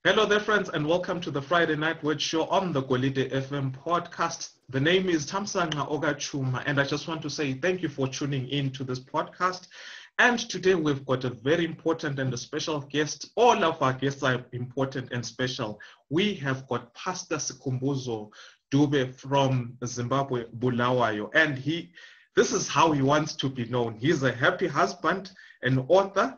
Hello there, friends, and welcome to the Friday Night Word Show on the Golidefm podcast. The name is Thamsanqa Tshuma, and I just want to say thank you for tuning in to this podcast. And today we've got a very important and a special guest. All of our guests are important and special. We have got Pastor Sikhumbuzo Dube from Zimbabwe, Bulawayo, and this is how he wants to be known. He's a happy husband, an author,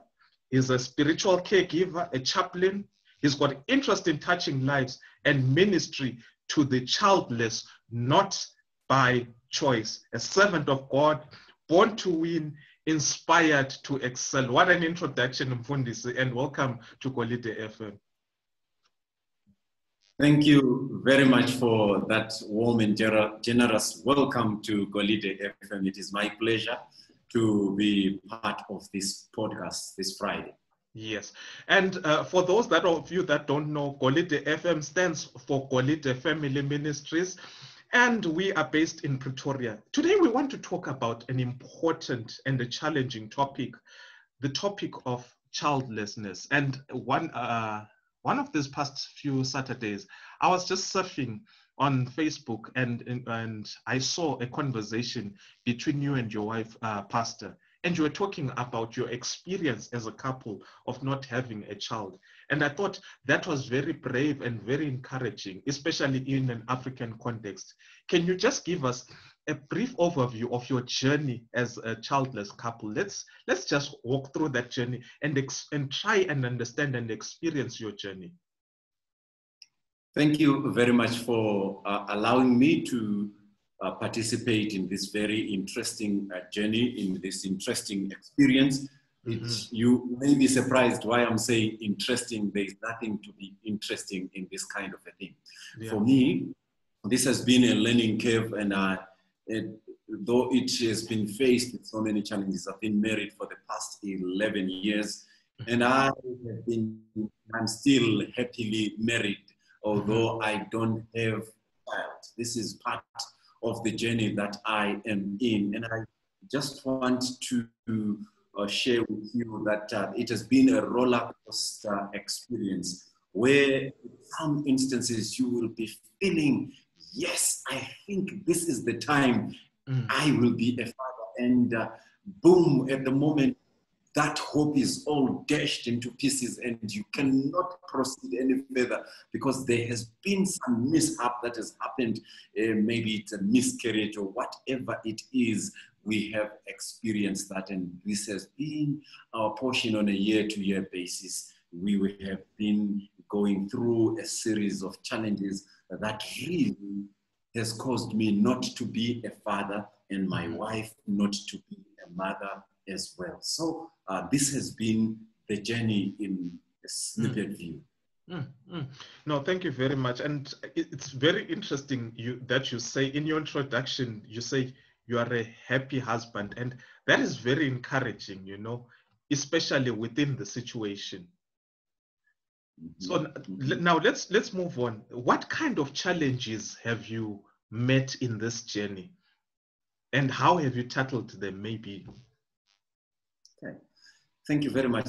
he's a spiritual caregiver, a chaplain. He's got interest in touching lives and ministry to the childless, not by choice. A servant of God, born to win, inspired to excel. What an introduction, Mfundisi, and welcome to Golidefm. Thank you very much for that warm and generous welcome to Golidefm. It is my pleasure to be part of this podcast this Friday. Yes, and for those of you that don't know, Golidefm stands for Golide Family Ministries, and we are based in Pretoria. Today we want to talk about an important and a challenging topic, the topic of childlessness. And one of these past few Saturdays, I was just surfing on Facebook and I saw a conversation between you and your wife, Pastor. And you were talking about your experience as a couple of not having a child. And I thought that was very brave and very encouraging, especially in an African context. Can you just give us a brief overview of your journey as a childless couple? Let's just walk through that journey and try and understand and experience your journey. Thank you very much for allowing me to participate in this very interesting journey, in this interesting experience. You may be surprised why I'm saying interesting. There's nothing to be interesting in this kind of a thing. Yeah. For me, this has been a learning curve, and though it has been faced with so many challenges, I've been married for the past 11 years, and I'm still happily married, although I don't have a child. This is part of the journey that I am in. And I just want to share with you that it has been a roller coaster experience where in some instances you will be feeling, yes, I think this is the time I will be a father. And boom, at the moment, that hope is all dashed into pieces and you cannot proceed any further because there has been some mishap that has happened. Maybe it's a miscarriage or whatever it is. We have experienced that, and this has been our portion on a year-to-year basis. We have been going through a series of challenges that really has caused me not to be a father and my wife not to be a mother as well. So this has been the journey in a snippet view. No, thank you very much. And it's very interesting that you say in your introduction, you say you are a happy husband. And that is very encouraging, especially within the situation. So now let's move on. What kind of challenges have you met in this journey? And how have you tackled them, maybe? Okay. Thank you very much.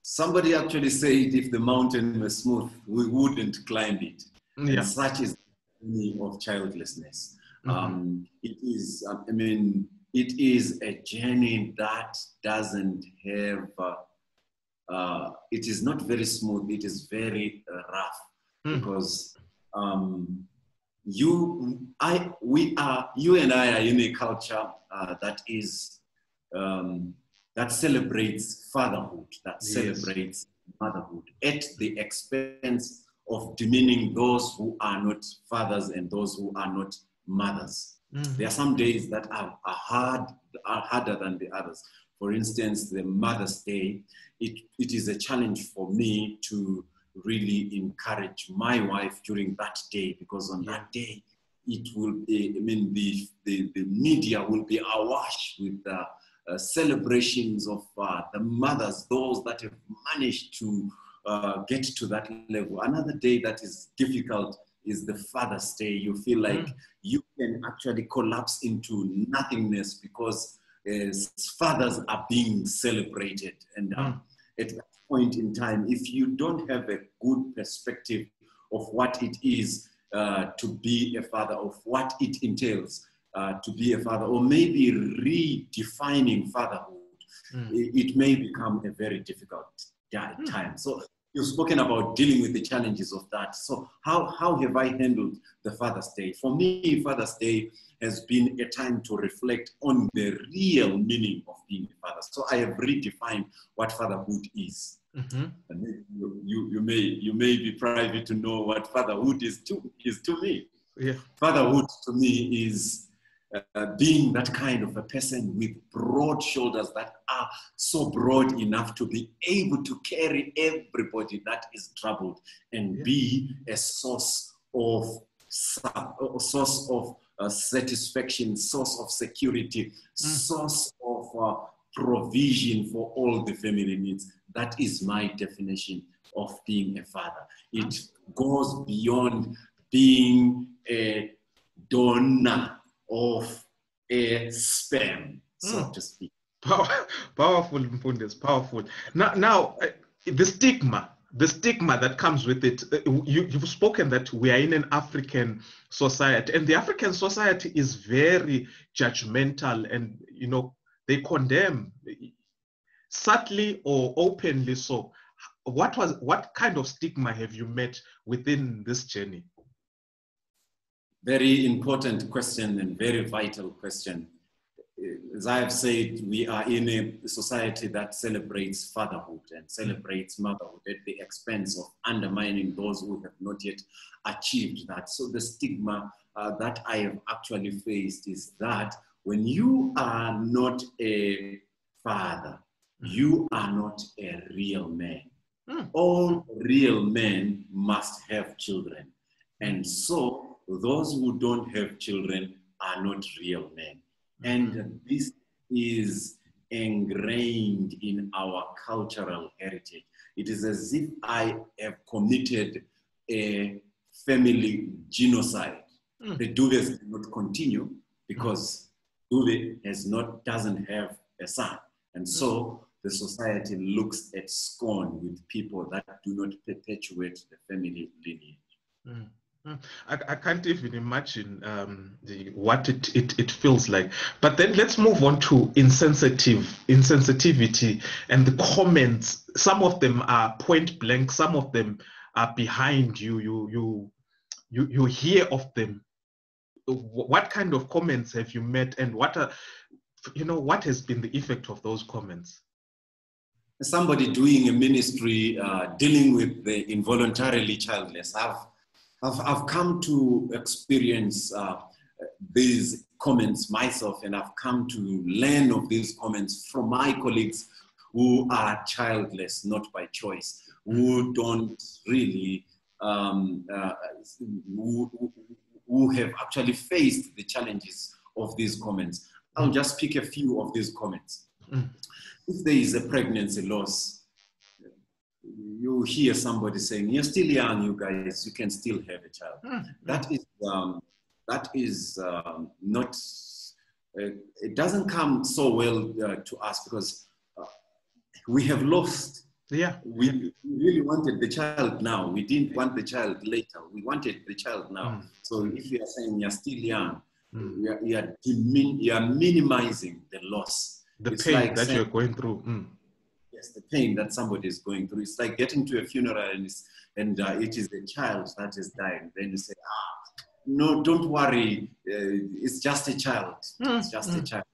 Somebody actually said if the mountain was smooth, we wouldn't climb it. Yeah. And such is the journey of childlessness. It is, it is a journey that doesn't have, it is not very smooth, it is very rough because you and I are in a culture that is, that celebrates fatherhood, that celebrates motherhood at the expense of demeaning those who are not fathers and those who are not mothers. There are some days that are harder than the others. For instance, the Mother's Day, it is a challenge for me to really encourage my wife during that day, because on that day, it will be, the media will be awash with celebrations of the mothers, those that have managed to get to that level. Another day that is difficult is the Father's Day. You feel like you can actually collapse into nothingness because fathers are being celebrated. And at that point in time, if you don't have a good perspective of what it is to be a father, of what it entails to be a father, or maybe redefining fatherhood, it may become a very difficult time. So you've spoken about dealing with the challenges of that. So how have I handled the Father's Day? For me, Father's Day has been a time to reflect on the real meaning of being a father. So I have redefined what fatherhood is. And you may be private to know what fatherhood is to me. Yeah. Fatherhood to me is being that kind of a person with broad shoulders that are so broad enough to be able to carry everybody that is troubled and be a source of satisfaction, source of security, source of provision for all the family needs. That is my definition of being a father. It goes beyond being a donor of a sperm, so to speak. Powerful, Mfundes, powerful. Now, the stigma that comes with it, you've spoken that we are in an African society, and the African society is very judgmental, and, you know, they condemn subtly or openly. So what kind of stigma have you met within this journey? Very important question and very vital question. As I have said, we are in a society that celebrates fatherhood and celebrates motherhood at the expense of undermining those who have not yet achieved that. So the stigma that I have actually faced is that when you are not a father, you are not a real man. All real men must have children. And so those who don't have children are not real men. And this is ingrained in our cultural heritage. It is as if I have committed a family genocide. The Dubes cannot continue because Dube doesn't have a son. And so the society looks at scorn with people that do not perpetuate the family lineage. I can't even imagine what it feels like. But then let's move on to insensitivity and the comments. Some of them are point blank. Some of them are behind you. You hear of them. What kind of comments have you met, and what has been the effect of those comments? Somebody doing a ministry dealing with the involuntarily childless, I've come to experience these comments myself, and I've come to learn of these comments from my colleagues who are childless, not by choice, who don't really, who have actually faced the challenges of these comments. I'll just pick a few of these comments. If there is a pregnancy loss, you hear somebody saying, "You're still young, you guys, you can still have a child." That is not, it doesn't come so well to us because we have lost. Yeah. We really wanted the child now. We didn't want the child later. We wanted the child now. So if you are saying you're still young, you are minimizing the loss. The pain like that you're going through. Yes, the pain that somebody is going through. It's like getting to a funeral and it is the child that is dying. Then you say, no, don't worry. It's just a child. It's just a child.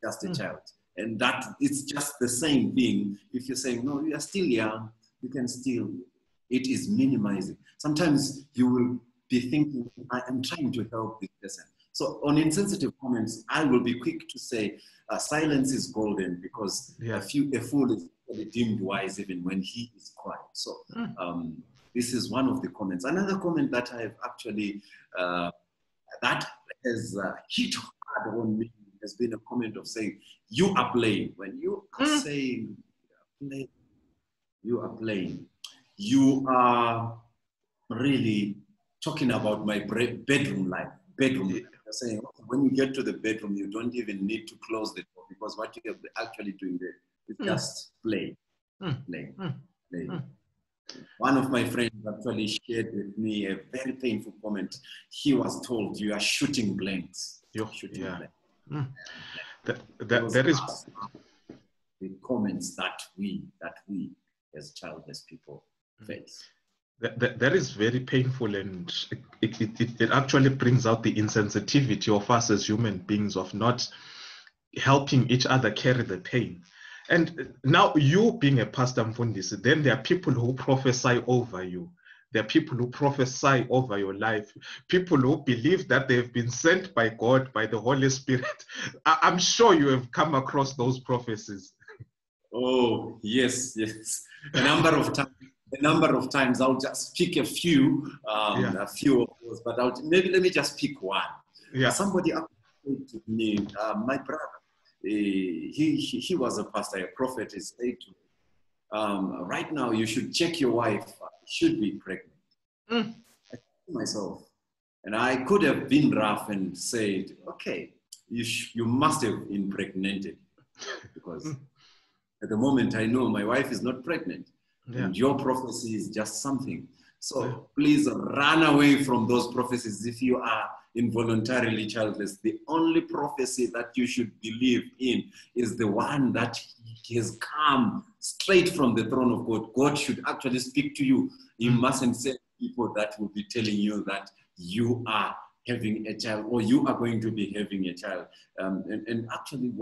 Just a child. And that it's just the same thing. If you're saying, no, you are still young, you can still, it is minimizing. Sometimes you will be thinking, I am trying to help this person. So on insensitive comments, I will be quick to say, silence is golden because a fool is deemed wise even when he is quiet. So this is one of the comments. Another comment that I have actually, that has hit hard on me has been a comment of saying, you are playing. When you are saying you are playing, you are really talking about my bedroom life. Bedroom life. You're saying, when you get to the bedroom, you don't even need to close the door because what you are actually doing there is just play. Playing. One of my friends actually shared with me a very painful comment. He was told, "You are shooting blanks." Shooting blanks. That is the comments that we as childless people face. That is very painful, and it actually brings out the insensitivity of us as human beings of not helping each other carry the pain. And now, you being a pastor, Mfundisi, then there are people who prophesy over you. There are people who prophesy over your life, people who believe that they've been sent by God, by the Holy Spirit. I'm sure you have come across those prophecies. Oh, yes. A number of times. I'll just pick a few of those, but maybe let me just pick one. Yeah. Somebody said to me, my brother, he was a pastor, a prophet. He said to me, right now you should check your wife. She should be pregnant. I said to myself, and I could have been rough and said, okay, you must have impregnated, because at the moment I know my wife is not pregnant. And your prophecy is just something. So please run away from those prophecies if you are involuntarily childless. The only prophecy that you should believe in is the one that has come straight from the throne of God. God should actually speak to you. You mustn't send people that will be telling you that you are having a child or you are going to be having a child. And actually,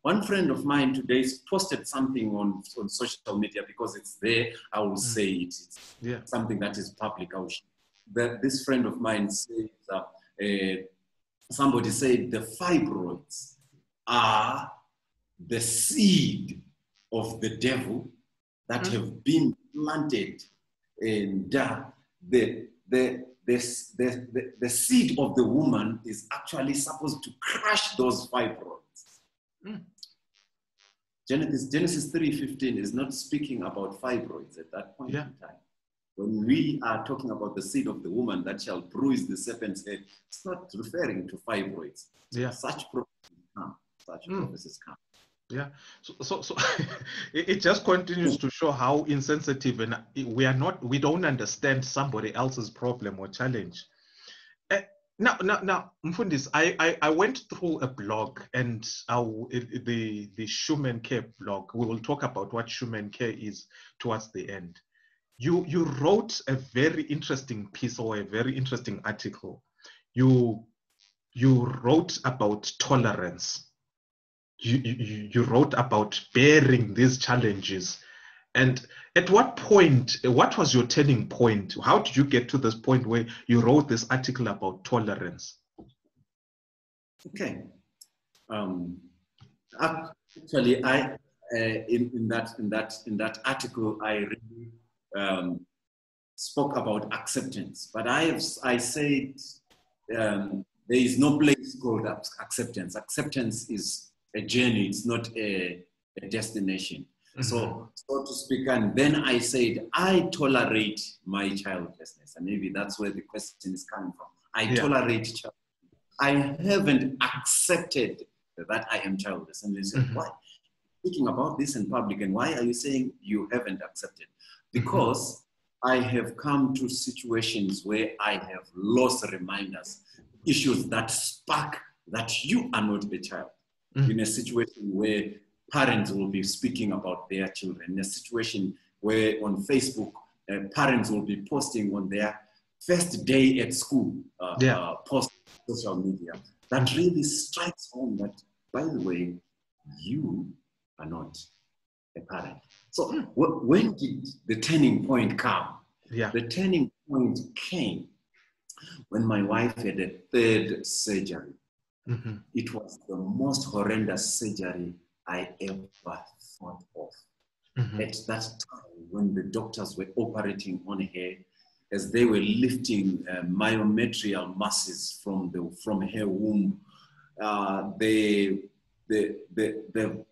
one friend of mine today posted something on social media, because it's there. I will say it. It's something that is public. This friend of mine says, somebody said the fibroids are the seed of the devil that have been planted, and the seed of the woman is actually supposed to crush those fibroids. Genesis 3:15 is not speaking about fibroids at that point in time. When we are talking about the seed of the woman that shall bruise the serpent's head, it's not referring to fibroids. Such prophecies come. Such prophecies come. Yeah. So it just continues to show how insensitive, and we don't understand somebody else's problem or challenge. Now, Mfundisi, I went through a blog, and the Human Care blog. We will talk about what Human Care is towards the end. You wrote a very interesting piece, or a very interesting article. You wrote about tolerance. You wrote about bearing these challenges. And at what point, what was your turning point? How did you get to this point where you wrote this article about tolerance? Okay. Actually, in that article, I really spoke about acceptance. But I said there is no place called acceptance. Acceptance is a journey. It's not a destination. So to speak, and then I said, I tolerate my childlessness. And maybe that's where the question is coming from. I tolerate childlessness. I haven't accepted that I am childless. And they said, why? Speaking about this in public, and why are you saying you haven't accepted? Because I have come to situations where I have lost reminders, issues that spark that you are not a child. In a situation where parents will be speaking about their children, in a situation where on Facebook, parents will be posting on their first day at school, post social media. That really strikes home that, by the way, you are not a parent. So when did the turning point come? The turning point came when my wife had a third surgery. It was the most horrendous surgery I ever thought of. At that time, when the doctors were operating on her, as they were lifting myometrial masses from her womb, the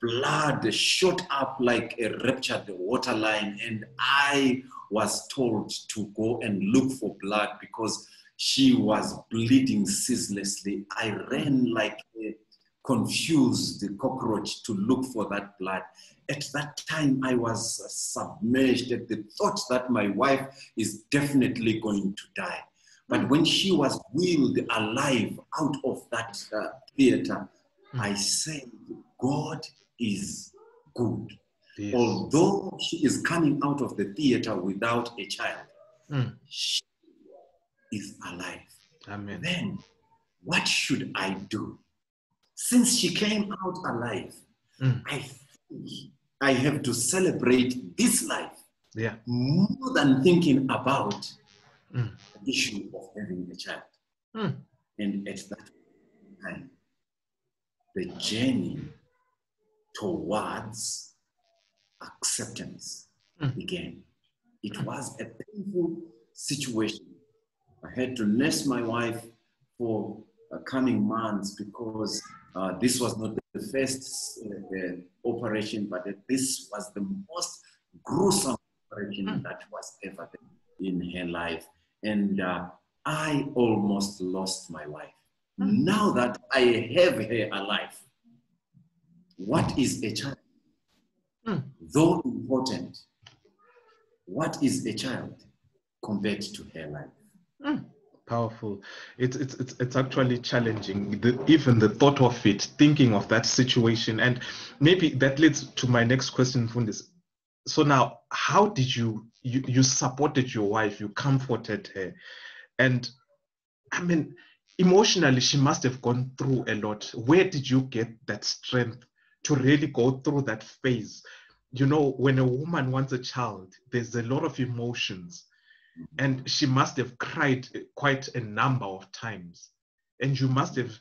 blood shot up like a ruptured water line, and I was told to go and look for blood because she was bleeding ceaselessly. I ran like confuse the cockroach to look for that blood. At that time, I was submerged at the thought that my wife is definitely going to die. But when she was wheeled alive out of that theater, I said, God is good. Yes. Although she is coming out of the theater without a child, she is alive. Amen. Then, what should I do? Since she came out alive, I think I have to celebrate this life more than thinking about the issue of having a child. And at that time, the journey towards acceptance began. It was a painful situation. I had to nurse my wife for coming months because this was not the first operation, but this was the most gruesome operation that was ever in her life. And I almost lost my wife. Now that I have her alive, what is a child? Though important, what is a child compared to her life? Powerful. It's actually challenging, even the thought of it, thinking of that situation. And maybe that leads to my next question, Fundis. So now, how did you supported your wife, you comforted her? And I mean, emotionally, she must have gone through a lot. Where did you get that strength to really go through that phase? You know, when a woman wants a child, there's a lot of emotions. And she must have cried quite a number of times. And you must have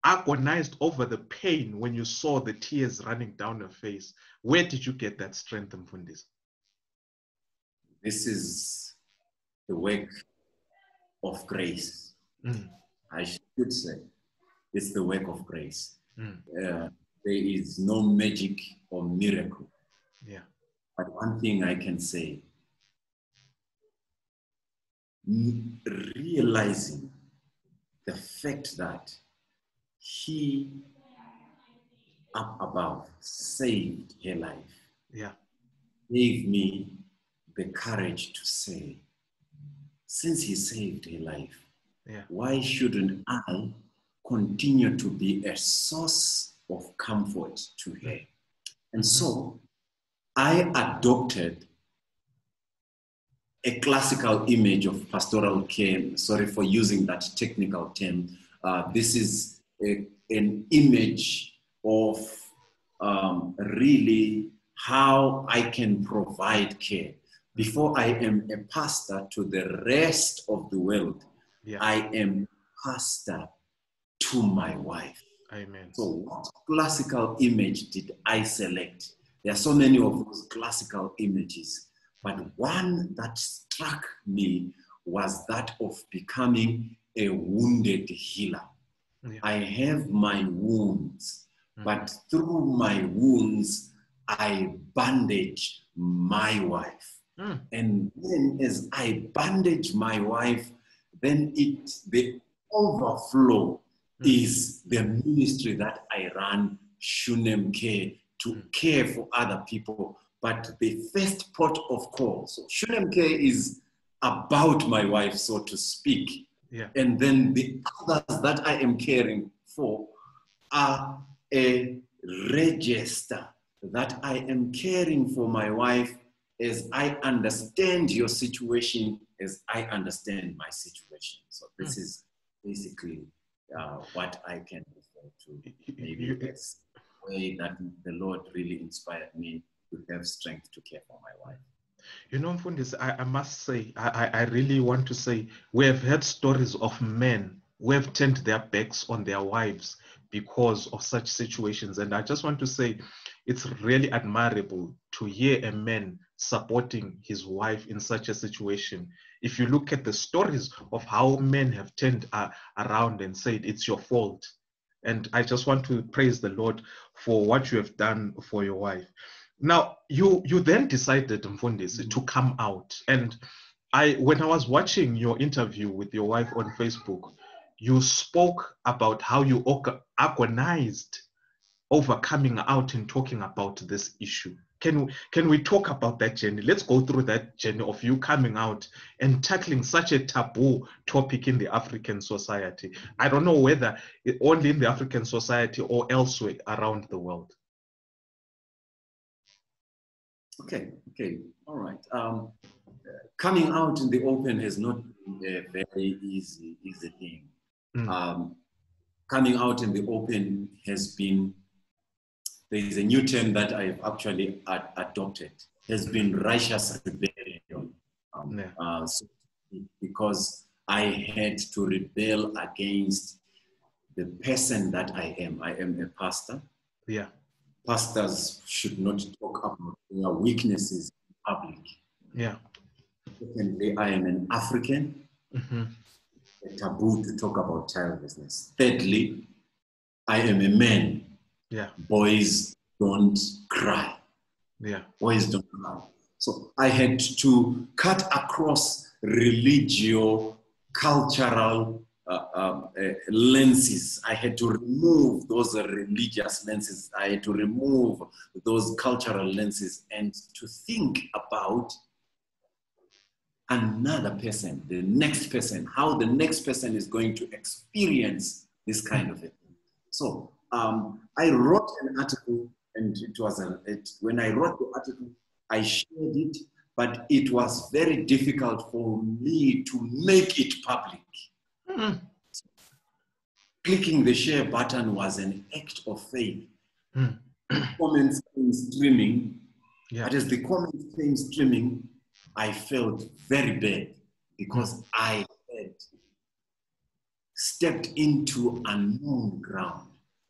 agonized over the pain when you saw the tears running down her face. Where did you get that strength, Mfundisi? This is the work of grace. I should say, it's the work of grace. There is no magic or miracle. Yeah. But one thing I can say, realizing the fact that he up above saved her life, gave me the courage to say, since he saved her life, why shouldn't I continue to be a source of comfort to her? And so I adopted a classical image of pastoral care. Sorry for using that technical term. This is an image of really how I can provide care. Before I am a pastor to the rest of the world, I am pastor to my wife. Amen. So what classical image did I select? There are so many of those classical images, but one that struck me was that of becoming a wounded healer. I have my wounds, but through my wounds, I bandage my wife. And then as I bandage my wife, then the overflow is the ministry that I run, Shunem Care, to care for other people. But the first port of call, so Shunem Care is about my wife, so to speak. And then the others that I am caring for are a register that I am caring for my wife as I understand your situation, as I understand my situation. So this is basically what I can refer to. Maybe that's the way that the Lord really inspired me to have strength to care for my wife. You know, Mfundisi, I must say, I really want to say, we have heard stories of men who have turned their backs on their wives because of such situations. And I just want to say, it's really admirable to hear a man supporting his wife in such a situation. If you look at the stories of how men have turned around and said, it's your fault. And I just want to praise the Lord for what you have done for your wife. Now, you then decided, Mfundisi, to come out. And when I was watching your interview with your wife on Facebook, you spoke about how you agonized over coming out and talking about this issue. Can we talk about that journey? Let's go through that journey of you coming out and tackling such a taboo topic in the African society. I don't know whether only in the African society or elsewhere around the world. Okay, all right. Coming out in the open has not been a very easy thing. Coming out in the open has been, there is a new term that I've actually adopted, has been righteous rebellion. Because I had to rebel against the person that I am. I am a pastor. Yeah. Pastors should not talk about their weaknesses in public. Yeah. Secondly, I am an African. A taboo to talk about childlessness. Thirdly, I am a man. Yeah. Boys don't cry. Yeah. Boys don't cry. So I had to cut across religio, cultural lenses. I had to remove those religious lenses. I had to remove those cultural lenses and to think about another person, the next person, how the next person is going to experience this kind of a thing. So I wrote an article, and when I wrote the article, I shared it, but it was very difficult for me to make it public. Clicking the share button was an act of faith. Comments came streaming, but as the comments came streaming, I felt very bad because I had stepped into unknown ground.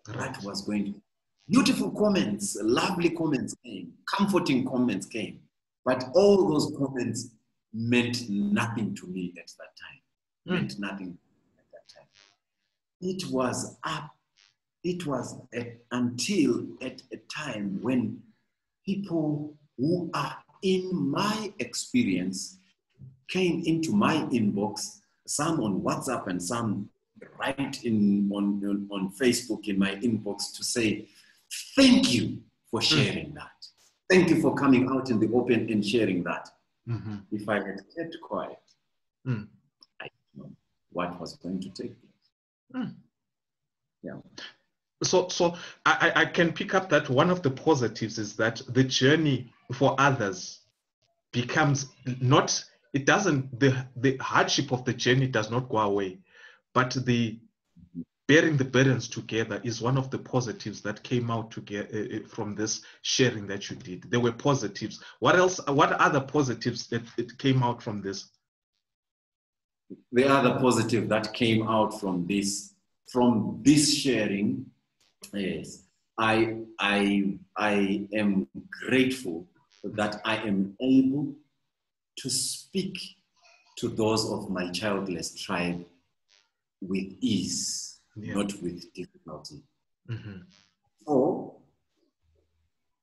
That was going to. Beautiful comments, lovely comments came, comforting comments came, but all those comments meant nothing to me at that time. Meant nothing at that time. It was until at a time when people who are in my experience came into my inbox, some on WhatsApp and some right on Facebook in my inbox to say, thank you for sharing that. Thank you for coming out in the open and sharing that. If I had kept quiet, I don't know what was going to take place. Yeah. So I can pick up that one of the positives is that the journey for others becomes not, it doesn't, the hardship of the journey does not go away, but the bearing the burdens together is one of the positives that came out together from this sharing that you did. There were positives. What else? What other positives that it came out from this? The other positive that came out from this sharing is I am grateful that I am able to speak to those of my childless tribe with ease, not with difficulty. So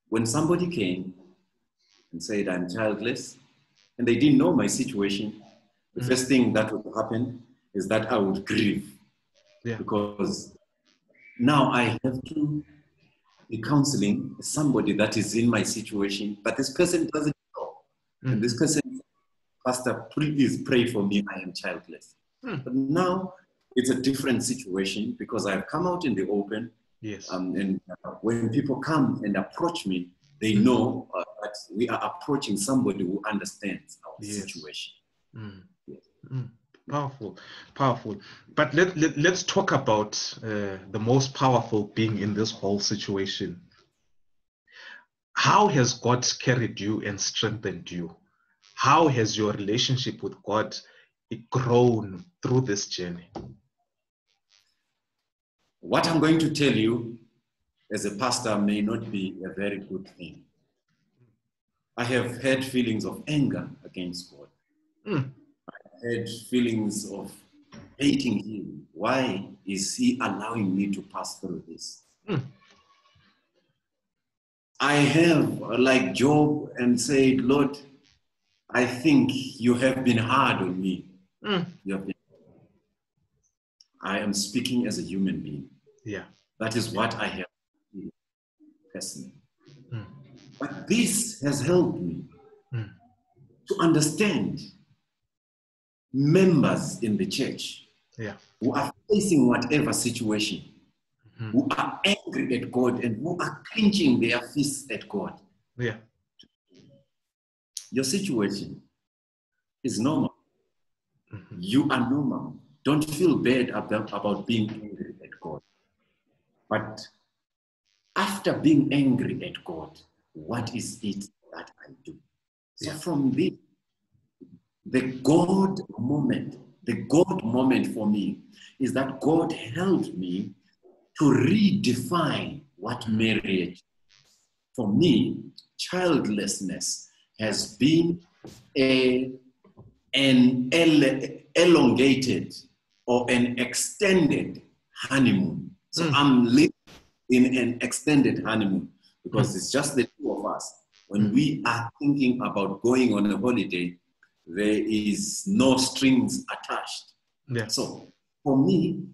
when somebody came and said, I'm childless, and they didn't know my situation, the first thing that would happen is that I would grieve. Because now I have to be counseling somebody that is in my situation, but this person doesn't know. And this person, Pastor, please pray for me, I am childless. But now it's a different situation because I've come out in the open. And when people come and approach me, they know that we are approaching somebody who understands our situation. Powerful, powerful. But let's talk about the most powerful being in this whole situation. How has God carried you and strengthened you? How has your relationship with God grown through this journey? What I'm going to tell you as a pastor may not be a very good thing. I have had feelings of anger against God. I had feelings of hating him. Why is he allowing me to pass through this? I have, like Job, and said, Lord, I think you have been hard on me. You have been. I am speaking as a human being. Yeah. That is what I have personally. Mm. But this has helped me to understand members in the church who are facing whatever situation, who are angry at God and who are clenching their fists at God. Yeah. Your situation is normal. You are normal. Don't feel bad about being angry at God. But after being angry at God, what is it that I do? So from this, the God moment for me is that God helped me to redefine what marriage is. For me, childlessness has been an elongated or an extended honeymoon. So I'm living in an extended honeymoon because it's just the two of us. When we are thinking about going on a holiday, there is no strings attached. Yeah. So for me,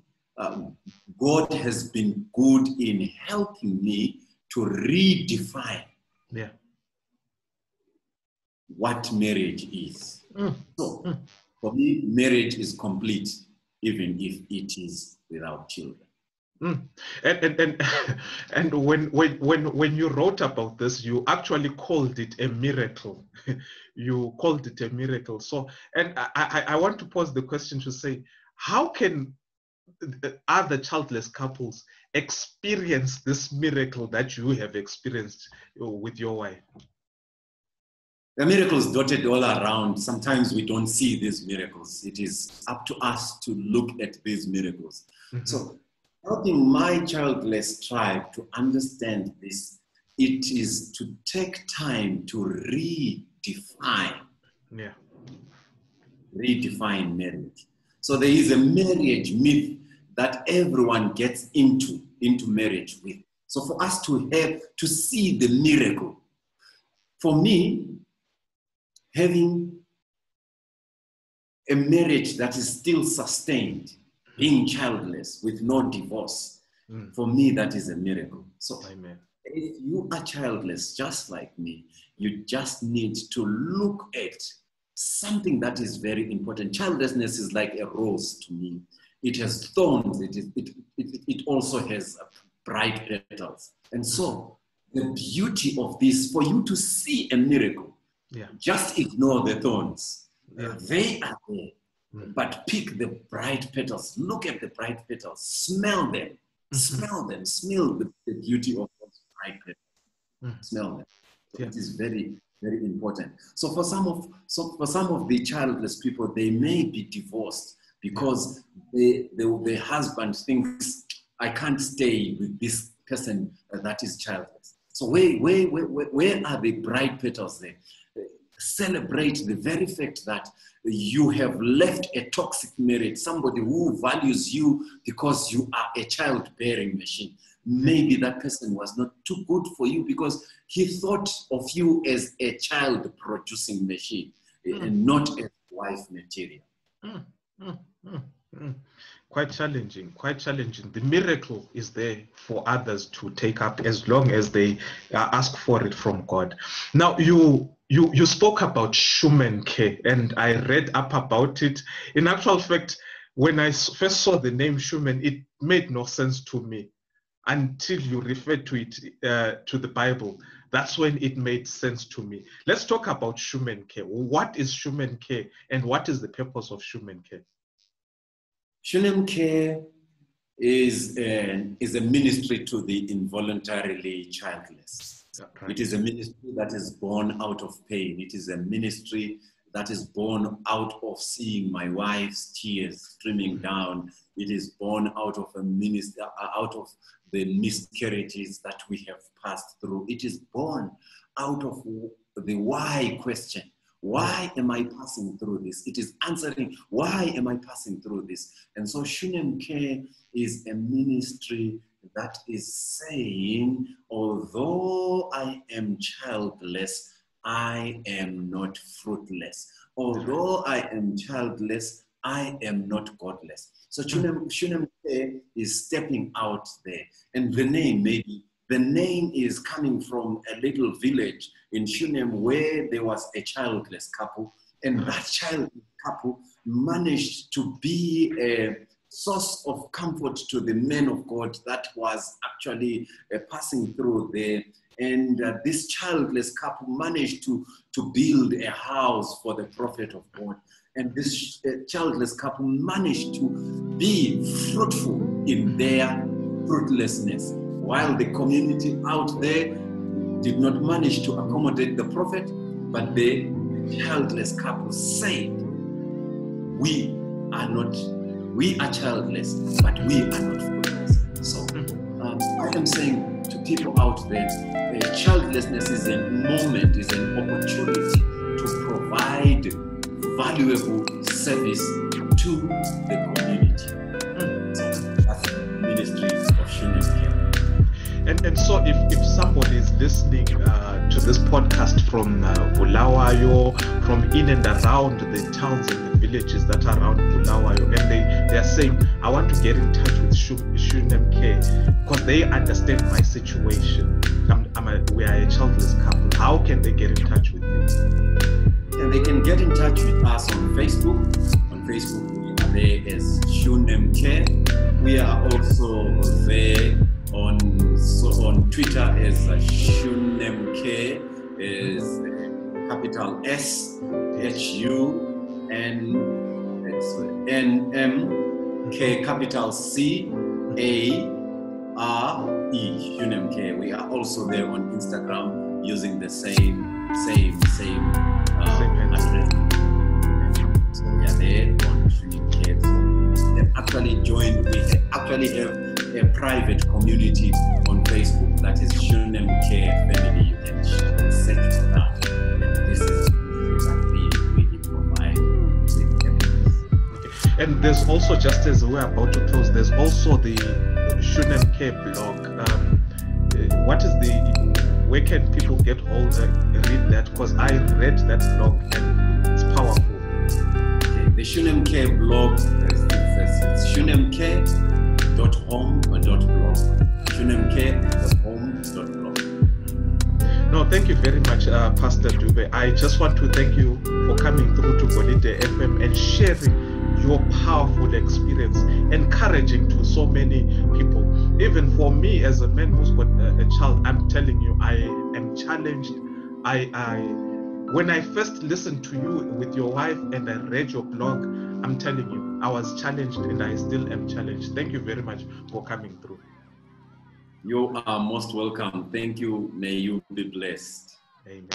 God has been good in helping me to redefine what marriage is. So for me, marriage is complete, even if it is without children. And when you wrote about this, you actually called it a miracle. You called it a miracle. So, and I want to pose the question to say, how can other childless couples experience this miracle that you have experienced with your wife? The miracles dotted all around. Sometimes we don't see these miracles. It is up to us to look at these miracles. So helping my childless tribe to understand this, it is to take time to redefine marriage. So there is a marriage myth that everyone gets into marriage with. So for us to have to see the miracle, for me, having a marriage that is still sustained, being childless with no divorce, for me, that is a miracle. So if you are childless, just like me, you just need to look at something that is very important. Childlessness is like a rose to me. It has thorns. It also has bright petals. And so the beauty of this, for you to see a miracle, just ignore the thorns. They are there. But pick the bright petals. Look at the bright petals. Smell them. Smell them. Smell the beauty of those bright petals. Smell them. So it is very, very important. So for some of the childless people, they may be divorced because the husband thinks, I can't stay with this person that is childless. So where are the bright petals there? Celebrate the very fact that you have left a toxic marriage, somebody who values you because you are a childbearing machine. Maybe that person was not too good for you because he thought of you as a child-producing machine and not as wife material. Quite challenging, quite challenging. The miracle is there for others to take up as long as they ask for it from God. Now, you spoke about Shumenke, and I read up about it. In actual fact, when I first saw the name Shumen, it made no sense to me until you referred to it to the Bible. That's when it made sense to me. Let's talk about Shumenke. What is Shumenke, and what is the purpose of Shumenke? Shumenke is a ministry to the involuntarily childless. Right. It is a ministry that is born out of pain. It is a ministry that is born out of seeing my wife's tears streaming down. It is born out of out of the miscarriages that we have passed through. It is born out of the why question. Why am I passing through this? It is answering, why am I passing through this? And so Shumenke is a ministry that is saying, although I am childless, I am not fruitless. Although I am childless, I am not godless. So Shunem K is stepping out there. And the name is coming from a little village in Shunem where there was a childless couple. And that childless couple managed to be a source of comfort to the men of God that was actually passing through there. And this childless couple managed to build a house for the prophet of God. And this childless couple managed to be fruitful in their fruitlessness. While the community out there did not manage to accommodate the prophet, but the childless couple said, we are childless, but we are not fruitless. So I am saying to people out there, childlessness is a moment, is an opportunity to provide valuable service to the community. So that's the ministry of Shunem Care. And so if somebody is listening to this podcast from Bulawayo, from in and around the towns and the villages that are around Bulawayo, and they are saying, I want to get in touch with Shunem Care because they understand my situation. We are a childless couple. How can they get in touch with you? And they can get in touch with us on Facebook. On Facebook, we are there as Shunem Care. We are also there on Twitter as Shunem Care, is capital S H U N M K capital C A R E, Shunem Care. We are also there on Instagram using the same address. So we are there on Shunem Care. So they actually joined. We actually have a private community on Facebook that is Shunem Care Family. You can search for that. And this is that we provide with families. Okay. And there's also, just as we're about to close, there's also the Shunem Care blog. Where can people get hold read that? Because I read that blog and it's powerful. Okay. The Shunem Care blog is shunemcare.home.blog. shunemcare.home.blog. No, thank you very much, Pastor Dube. I just want to thank you for coming through to Golidefm and sharing your powerful experience, encouraging to so many people. Even for me as a man who's got a child, I'm telling you, I am challenged. When I first listened to you with your wife and I read your blog, I'm telling you, I was challenged and I still am challenged. Thank you very much for coming through. You are most welcome. Thank you. May you be blessed. Amen.